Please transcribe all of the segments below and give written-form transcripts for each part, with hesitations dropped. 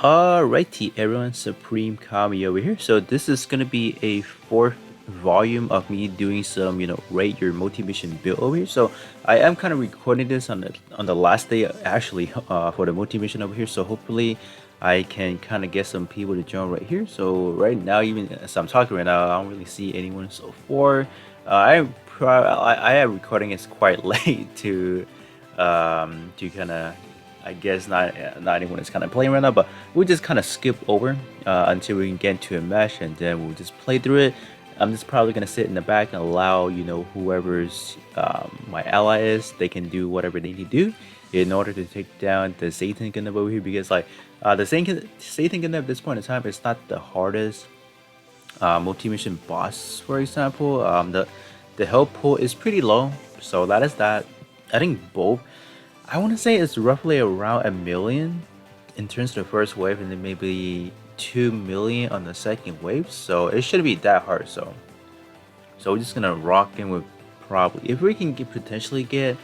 Alrighty, everyone, Supreme Kami over here. So this is gonna be a fourth volume of me doing some, rate your multi-mission build over here. So I am kind of recording this on the last day actually for the multi-mission over here. So hopefully I can kind of get some people to join right here. So right now, even as I'm talking right now, I don't really see anyone so far. I am recording it's quite late to kind of I guess not anyone is kind of playing right now, but we'll just kind of skip over until we can get into a match, and then we'll just play through it. I'm just probably gonna sit in the back and allow whoever's my ally is, they can do whatever they need to do in order to take down the Satan Gundam over here, because like the Satan Gundam at this point in time is not the hardest multi-mission boss. For example, the health pool is pretty low, so that is that. I think both, I want to say it's roughly around 1 million in terms of the first wave, and then maybe 2 million on the second wave. So it shouldn't be that hard. So we're just gonna rock in with probably, if we can potentially get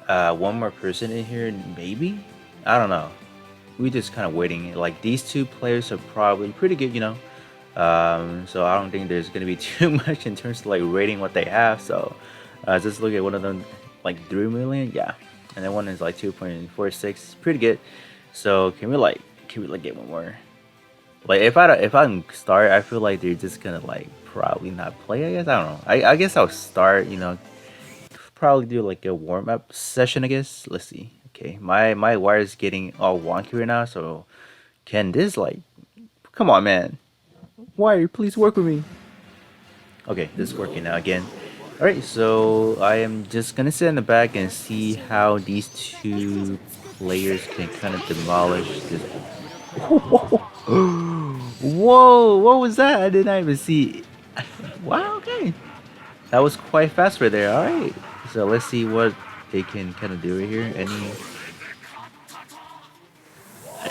one more person in here, maybe. I don't know. We're just kind of waiting. Like these two players are probably pretty good, so I don't think there's gonna be too much in terms of like rating what they have. So just look at one of them, like 3 million, yeah, and then one is like 2.46, pretty good. So can we like get one more? Like if I can start, I feel like they're just gonna like probably not play. I guess I don't know. I guess I'll start. Probably do like a warm up session. I guess. Let's see. Okay, my wire is getting all wonky right now. So can this like? Come on, man. Wire, please work with me. Okay, this is working now again. Alright, so I am just gonna sit in the back and see how these two players can kind of demolish this. Whoa, what was that? I did not even see. Wow, okay. That was quite fast right there. Alright, so let's see what they can kind of do right here.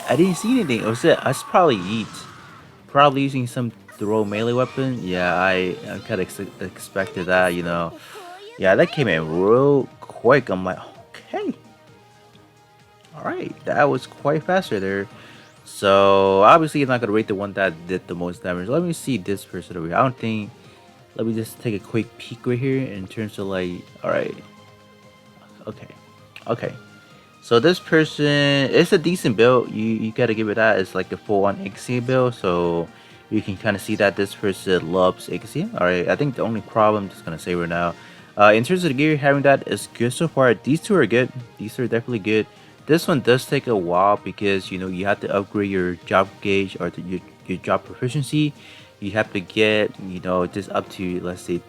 I didn't see anything. It was it? I was probably Yeet. Probably using some throw melee weapon. Yeah, I kind of expected that. Yeah, that came in real quick. I'm like, okay. Alright, that was quite faster there. So, obviously, you're not going to rate the one that did the most damage. Let me see this person over here. I don't think... Let me just take a quick peek right here in terms of like... Alright. Okay. Okay. So this person, it's a decent build. You gotta give it that. It's like a full-on Ixia build, so you can kind of see that this person loves Ixia. All right, I think the only problem I'm just gonna say right now, in terms of the gear, having that is good so far. These two are good. These are definitely good. This one does take a while because you have to upgrade your job gauge or your job proficiency. You have to get just up to, let's say,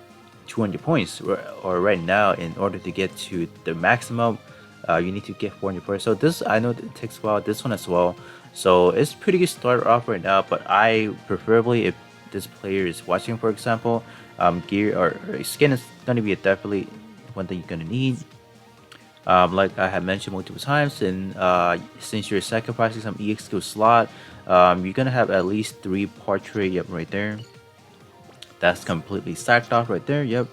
200 points or right now in order to get to the maximum. You need to get 400 points. So this, I know it takes a while. This one as well. So it's pretty good start off right now. But I preferably, if this player is watching, for example, gear or skin is going to be definitely one thing you're going to need. Like I have mentioned multiple times, and since you're sacrificing some EX skill slot, you're gonna have at least 3 portrait. Yep, right there. That's completely sacked off right there. Yep.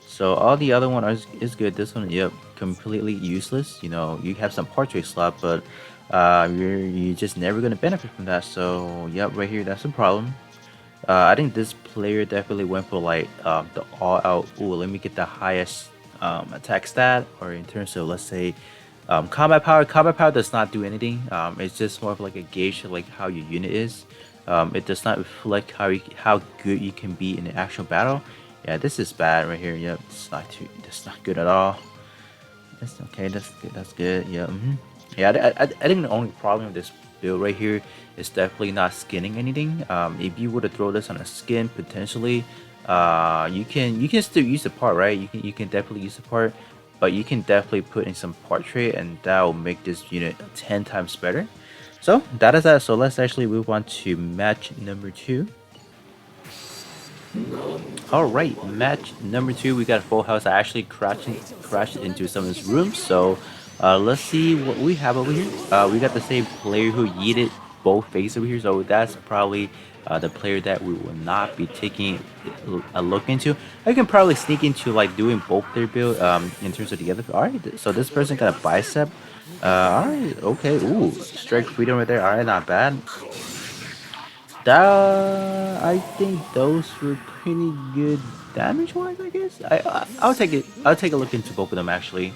So all the other one is good. This one, yep, completely useless. You have some portrait slot, but you're just never gonna benefit from that. So yep, right here, that's a problem. I think this player definitely went for like the all out. Ooh, let me get the highest attack stat, or in terms of, let's say, combat power. Combat power does not do anything. It's just more of like a gauge of like how your unit is. It does not reflect how good you can be in the actual battle. Yeah, this is bad right here. Yep, that's not good at all. That's okay. That's good. That's good. Yeah. Yeah. I think the only problem with this build right here is definitely not skinning anything. If you were to throw this on a skin, potentially, you can still use the part, right? You can definitely use the part, but you can definitely put in some portrait, and that will make this unit 10 times better. So that is that. So let's actually move on to match number 2. Alright, match number 2, we got a full house. I actually crashed into some of his rooms, so let's see what we have over here. We got the same player who yeeted both face over here, so that's probably the player that we will not be taking a look into. I can probably sneak into like doing both their build in terms of the other. Alright, so this person got a bicep. Alright, okay. Ooh, strike freedom right there. Alright, not bad. That I think those were pretty good damage wise. I guess I'll take it. I'll take a look into both of them actually.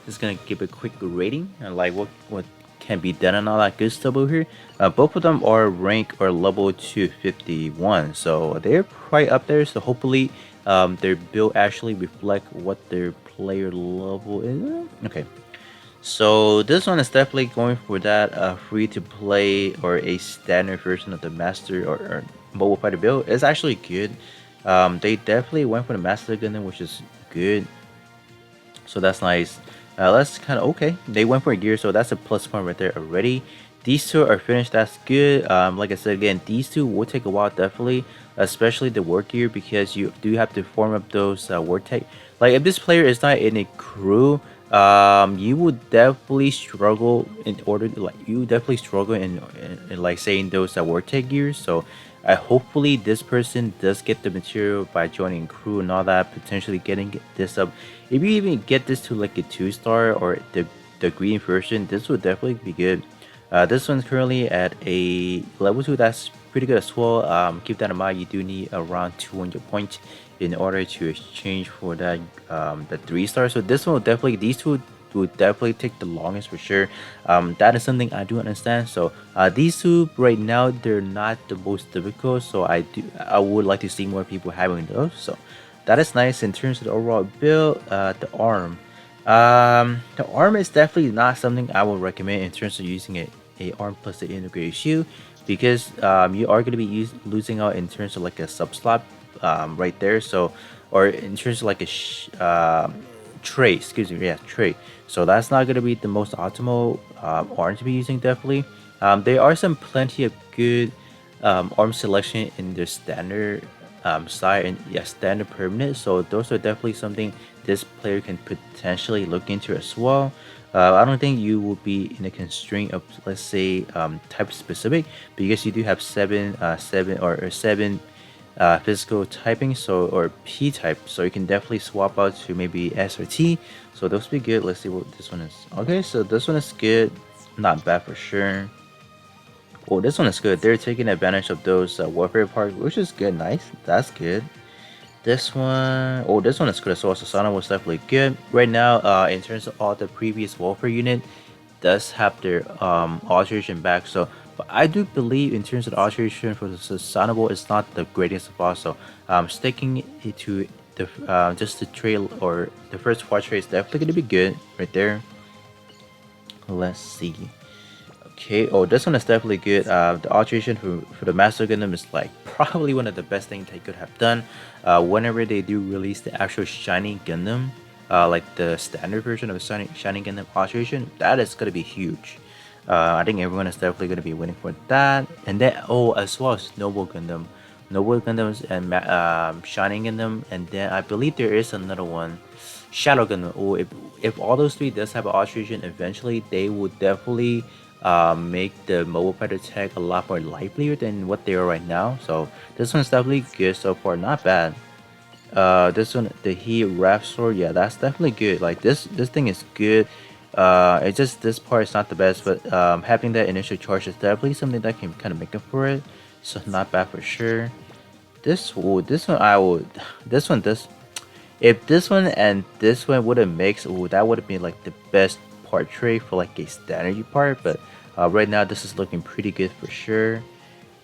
Just gonna give a quick rating and like what can be done and all that good stuff over here. Both of them are rank or level 251, so they're quite up there. So hopefully, their build actually reflect what their player level is. Okay, so this one is definitely going for that free to play or a standard version of the master or mobile fighter build. It's actually good. They definitely went for the master gun, which is good. So that's nice. Let's kind of okay. They went for a gear, so that's a plus point right there already. These two are finished. That's good. Like I said again, these two will take a while definitely, especially the work gear because you do have to form up those war tech. Like if this player is not in a crew, you would definitely struggle in order to like you definitely struggle in like saying those war tech gears. So hopefully this person does get the material by joining crew and all that, potentially getting this up. If you even get this to like a 2-star or the green version, this would definitely be good. This one's currently at a level 2. That's pretty good as well. Keep that in mind. You do need around 200 points in order to exchange for that the 3-star. So this one will definitely these two would definitely take the longest for sure. That is something I do understand. So these two right now they're not the most difficult. So I would like to see more people having those. So that is nice in terms of the overall build. The arm. The arm is definitely not something I would recommend in terms of using a arm plus the integrated shield because you are going to be losing out in terms of like a sub slot right there. So or in terms of like a tray, excuse me, yeah, tray. So that's not going to be the most optimal arm to be using definitely. There are some plenty of good arm selection in the standard side and yeah, standard permanent. So those are definitely something this player can potentially look into as well. I don't think you will be in a constraint of let's say type specific because you do have seven physical typing so or P type, so you can definitely swap out to maybe S or T. So those be good. Let's see what this one is. Okay, so this one is good, not bad for sure. Oh, this one is good. They're taking advantage of those warfare parts, which is good. Nice, that's good. This one, oh, this one is good as well. Sasana was definitely good. Right now, in terms of all the previous warfare unit, does have their alteration back. So, but I do believe in terms of the alteration for the Sustainable, it's not the greatest of all. So, sticking it to the just the trail or the first part trade is definitely going to be good right there. Let's see. Okay, oh, this one is definitely good. The alteration for the Master Gundam is like probably one of the best things they could have done. Whenever they do release the actual Shiny Gundam, like the standard version of the Shiny Gundam alteration, that is gonna be huge. I think everyone is definitely gonna be waiting for that. And then, oh, as well as Noble Gundams and Shining Gundam, and then I believe there is another one, Shadow Gundam. Oh, if all those three does have an alteration, eventually they would definitely make the mobile fighter tech a lot more livelier than what they are right now. So this one's definitely good so far, not bad. This one, the Heat Wrap Sword, yeah, that's definitely good. Like this thing is good. It's just this part is not the best, but having that initial charge is definitely something that can kind of make up for it. So not bad for sure. This one I would, this if this one and this one would have mixed, ooh, that would have been like the best part tray for like a standard part. But right now, this is looking pretty good for sure.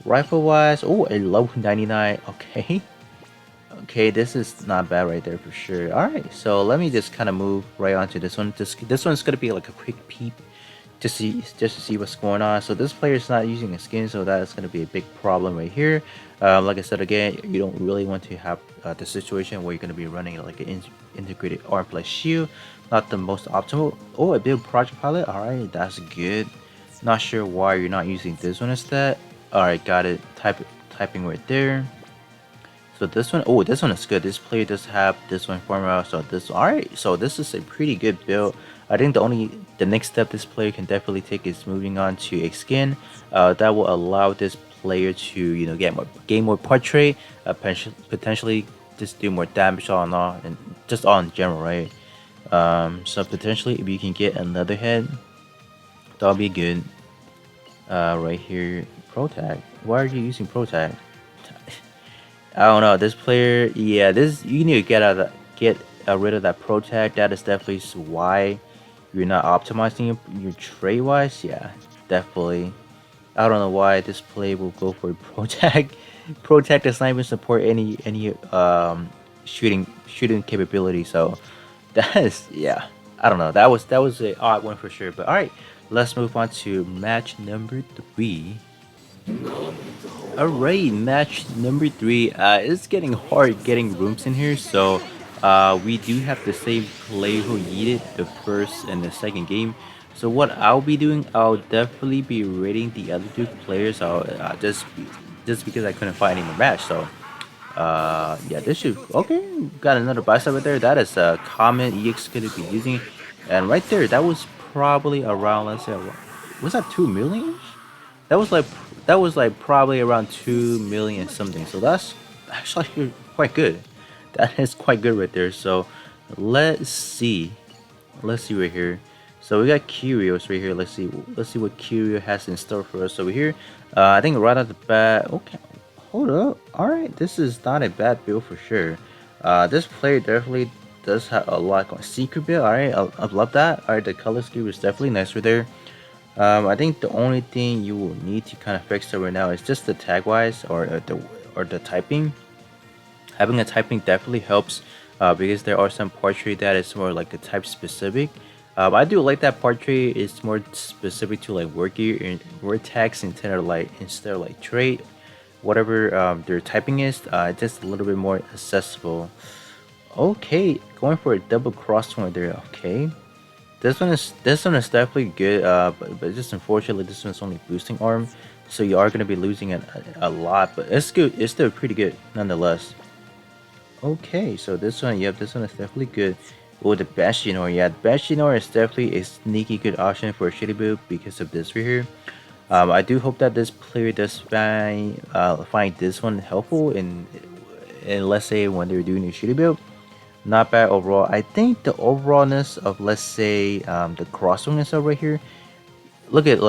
Rifle wise, oh, a level 99. Okay, okay, this is not bad right there for sure. All right, so let me just kind of move right onto this one. This one's gonna be like a quick peep just to see what's going on. So this player is not using a skin, so that is going to be a big problem right here. Like I said again, you don't really want to have the situation where you're going to be running like an integrated arm plus shield. Not the most optimal. Oh, a big project pilot. All right, that's good. Not sure why you're not using this one instead. All right, got it. Typing right there. So this one, oh, this one is good. This player does have this one formula. So this, all right. So this is a pretty good build. I think the next step this player can definitely take is moving on to a skin. That will allow this player to gain more portrait, potentially just do more damage all in all, and just all in general, right? So potentially if you can get another head, That'll be good. Right here, Protag. Why are you using Protag? I don't know. This player, yeah, this you need to get out of get rid of that Protag. That is definitely why you're not optimizing your trade wise. Yeah, definitely. I don't know why this play will go for Protag. Protag does not even support any shooting capability. So that is, yeah. I don't know. That was a odd one for sure. But all right, let's move on to match number 3. All right, match number 3. It's getting hard getting rooms in here, so we do have the same player who yeeted the first and the second game. So what I'll be doing, I'll definitely be rating the other two players. I'll just because I couldn't find any more match. So yeah, this should okay. Got another bicep right there. That is a common EX gonna be using, and right there, that was probably around, let's say, was that 2 million? That was like probably around 2 million something. So that's actually quite good. That is quite good right there. So let's see. Let's see right here. So we got Curios right here. Let's see. Let's see what Curio has in store for us over here. I think right off the bat. Okay, hold up. All right, this is not a bad build for sure. This player definitely does have a lot going. Secret build. All right, I love that. All right, the color scheme is definitely nice right there. I think the only thing you will need to kind of fix over now is just the tag wise or the typing. Having a typing definitely helps because there are some portrait that is more like a type specific. I do like that portrait is more specific to like word gear and word tags instead of like trait, whatever their typing is. Just a little bit more accessible. Okay, going for a double cross one there. Okay, this one is definitely good. But just unfortunately, this one's only boosting arm, so you are gonna be losing it a lot. But it's good. It's still pretty good nonetheless. Okay, so this one, yep, this one is definitely good. Oh, the Bastionor, yeah, the Bastionor is definitely a sneaky good option for a shitty build because of this right here. I do hope that this player does find this one helpful in let's say when they're doing a shitty build. Not bad overall. I think the overallness of, let's say, the crosswingness over here. Look at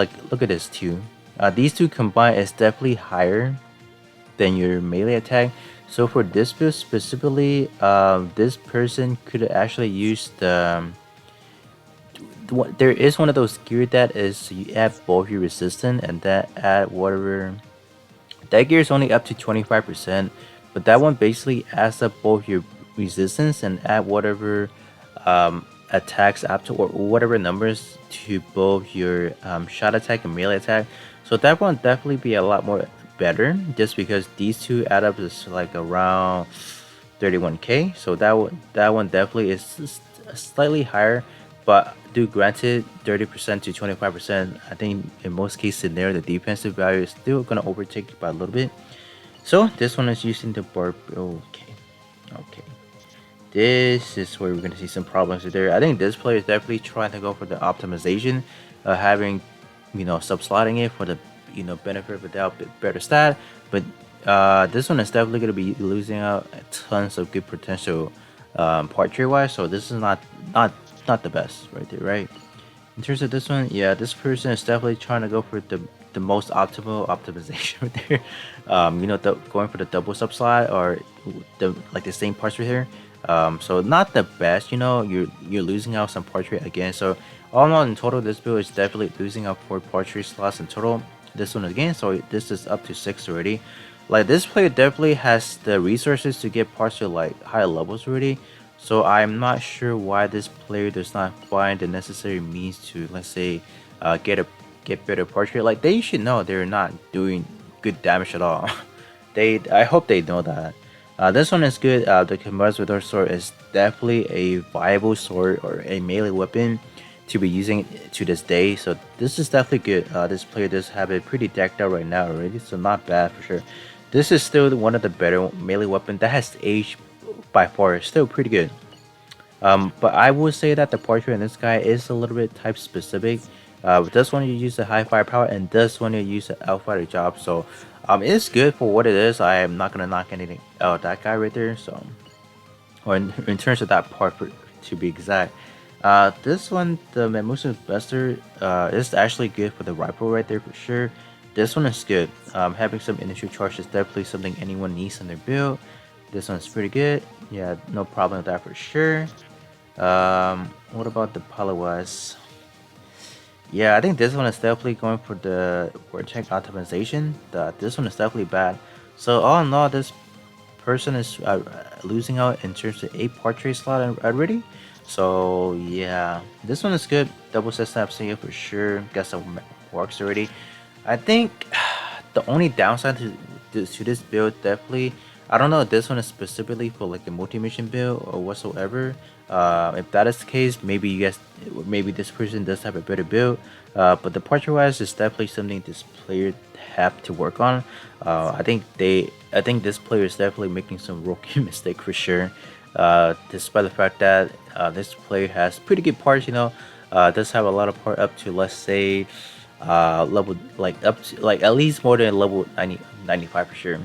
this too. These two combined is definitely higher than your melee attack. So for this build specifically, this person could actually use there is one of those gear that is you add both your resistance and that add whatever. That gear is only up to 25%, but that one basically adds up both your resistance and add whatever attacks up to or whatever numbers to both your shot attack and melee attack. So that one definitely be a lot more better just because these two add up is like around 31k. So that one definitely is slightly higher, but do granted 30% to 25%. I think in most cases there the defensive value is still gonna overtake you by a little bit. So this one is using the barb. Okay, okay. This is where we're gonna see some problems there. I think this player is definitely trying to go for the optimization, having subslotting it for the benefit of the doubt, better stat. But this one is definitely gonna be losing out tons of good potential part tree wise. So this is not the best right there, right? In terms of this one, yeah, this person is definitely trying to go for the most optimal optimization right there. Going for the double subslot or the same parts right here. So not the best, you're losing out some portrait again. So all in all, in total, this build is definitely losing out 4 portrait slots in total. This one again, so this is up to 6 already. Like this player definitely has the resources to get parts to like higher levels already. So I'm not sure why this player does not find the necessary means to, let's say, get better portrait. Like they should know they're not doing good damage at all. I hope they know that. This one is good. The Converse sword is definitely a viable sword or a melee weapon to be using to this day. So this is definitely good. This player does have it pretty decked out right now already, so not bad for sure. This is still one of the better melee weapon that has aged by far. Still pretty good. But I would say that the portrait in this guy is a little bit type specific. This one you use the high firepower and this one you use the outfighter job. So it's good for what it is. I am not gonna knock anything out that guy right there. So, or in terms of that part, to be exact. This one, the Mamusa Buster, is actually good for the rifle right there for sure. This one is good. Having some initial charge is definitely something anyone needs in their build. This one's pretty good. Yeah, no problem with that for sure. What about the Poliwise? Yeah, I think this one is definitely going for the vortex optimization. This one is definitely bad. So all in all, this person is losing out in terms of a portrait slot already. So yeah, this one is good. Double set snap single for sure. Guess that works already. I think the only downside to this build definitely, I don't know if this one is specifically for like a multi-mission build or whatsoever. If that is the case, maybe you guys, maybe this person does have a better build. But the portrait wise is definitely something this player have to work on. I think this player is definitely making some rookie mistake for sure. Despite the fact that this player has pretty good parts, does have a lot of part up to, let's say, level like up to like at least more than level 95 for sure.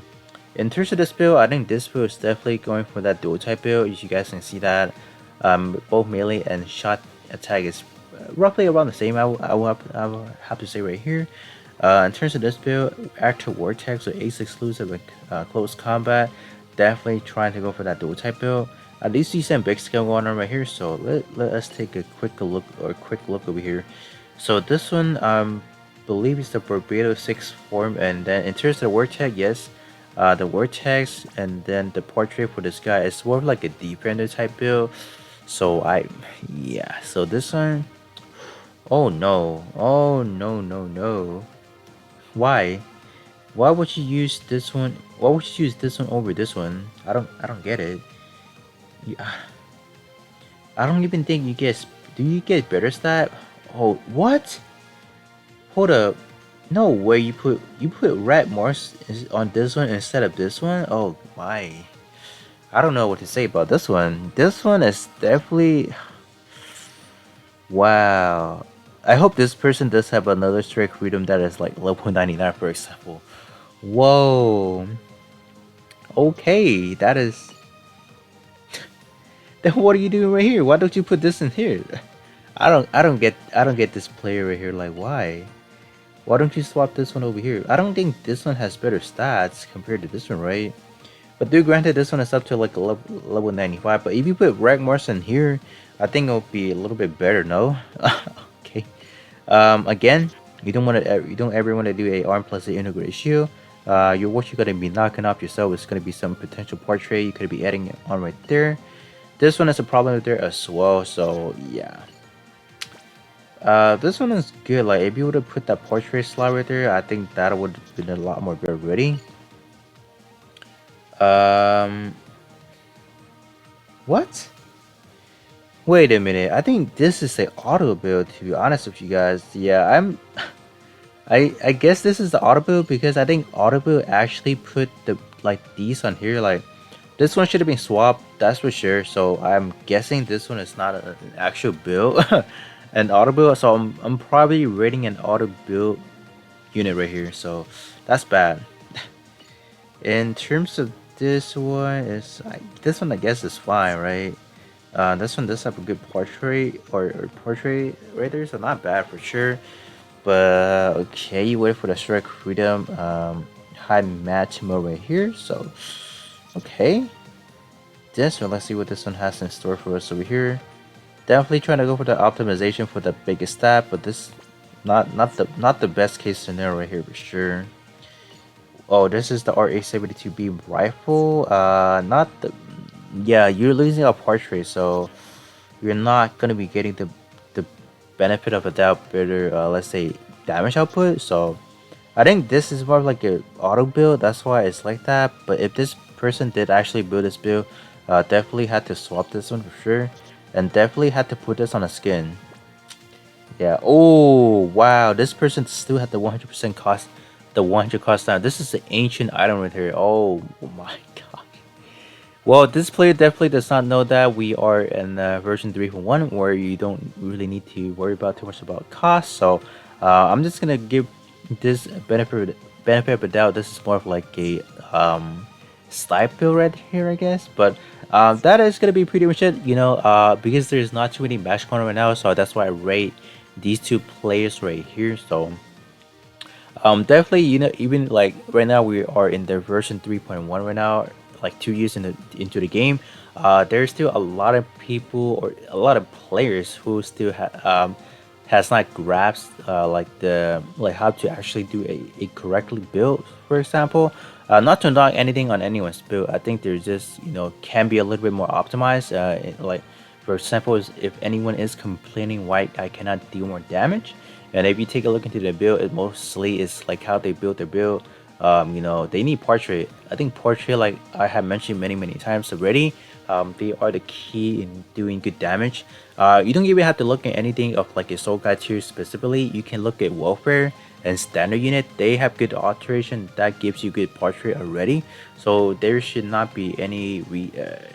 In terms of this build, I think this build is definitely going for that dual type build. As you guys can see that both melee and shot attack is roughly around the same. I will have to say right here. In terms of this build, active vortex or ace exclusive and close combat, definitely trying to go for that dual type build. At least see some big skill going on right here. So let us take a quick look over here. So this one, believe it's the Barbados 6 form, and then in terms of the vortex, yes, the vortex, and then the portrait for this guy is more of like a defender type build. So yeah. So this one, oh no, oh no, no, no. Why? Why would you use this one? Why would you use this one over this one? I don't get it. Yeah, I don't even think you get. Do you get better stat? Oh, what? Hold up. No way you put red Morse on this one instead of this one? Oh my. I don't know what to say about this one. This one is definitely wow. I hope this person does have another strike freedom that is like level 99 for example. Whoa. Okay, that is then what are you doing right here? Why don't you put this in here? I don't get this player right here, like why? Why don't you swap this one over here? I don't think this one has better stats compared to this one, right? But do granted, this one is up to like a level 95. But if you put Rag Morrison here, I think it'll be a little bit better. No, okay. Again, you don't ever want to do a arm plus a integral ratio. What you're gonna be knocking off yourself is gonna be some potential portrait you could be adding it on right there. This one has a problem with there as well. So yeah. This one is good. Like if you would have put that portrait slot right there, I think that would have been a lot more better ready. Um, what? Wait a minute. I think this is a auto build. To be honest with you guys, yeah, I guess this is the auto build because I think auto build actually put the like these on here. Like this one should have been swapped. That's for sure. So I'm guessing this one is not an actual build, an auto build. So I'm probably rating an auto build unit right here. So that's bad. In terms of this one, this one I guess is fine, right? This one does have a good portrait or portrait right there, so not bad for sure. But okay, you wait for the strike freedom high match mode right here. So okay, this one, let's see what this one has in store for us over here. Definitely trying to go for the optimization for the biggest stat, but this not the best case scenario right here for sure. Oh, this is the RA72B rifle. Not the. Yeah, you're losing a portrait, so you're not gonna be getting the benefit of a doubt better. Let's say damage output. So I think this is more of like a auto build. That's why it's like that. But if this person did actually build this build, definitely had to swap this one for sure, and definitely had to put this on a skin. Yeah. Oh wow, this person still had the 100% cost, the 100 cost down. This is an ancient item right here. Oh my god. Well, this player definitely does not know that we are in version 3.1 where you don't really need to worry about too much about cost. So I'm just gonna give this benefit of the doubt. This is more of like a snipe build right here, I guess. But that is gonna be pretty much it. Because there's not too many match corner right now, so that's why I rate these two players right here. So definitely, even like right now we are in the version 3.1 right now, like 2 years into the game. There's still a lot of people or a lot of players who still has not grasped like how to actually do a correctly build, for example. Not to knock anything on anyone's build. I think there's just can be a little bit more optimized. Like for example, if anyone is complaining why I cannot deal more damage, and if you take a look into the build, it mostly is like how they build their build. They need portrait. I think portrait, like I have mentioned many times already, they are the key in doing good damage. You don't even have to look at anything of like a soul guide tier specifically. You can look at welfare and standard unit. They have good alteration that gives you good portrait already. So there should not be any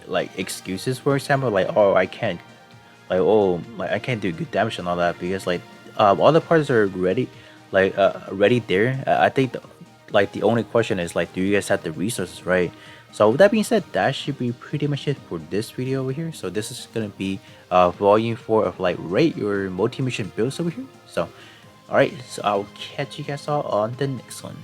like excuses. For example, like, oh, I can't, like, oh, like I can't do good damage and all that, because like all the parts are ready, like ready there. I think like the only question is like, do you guys have the resources, right? So with that being said, that should be pretty much it for this video over here. So this is gonna be volume 4 of like rate your multi-mission builds over here. So all right, so I'll catch you guys all on the next one.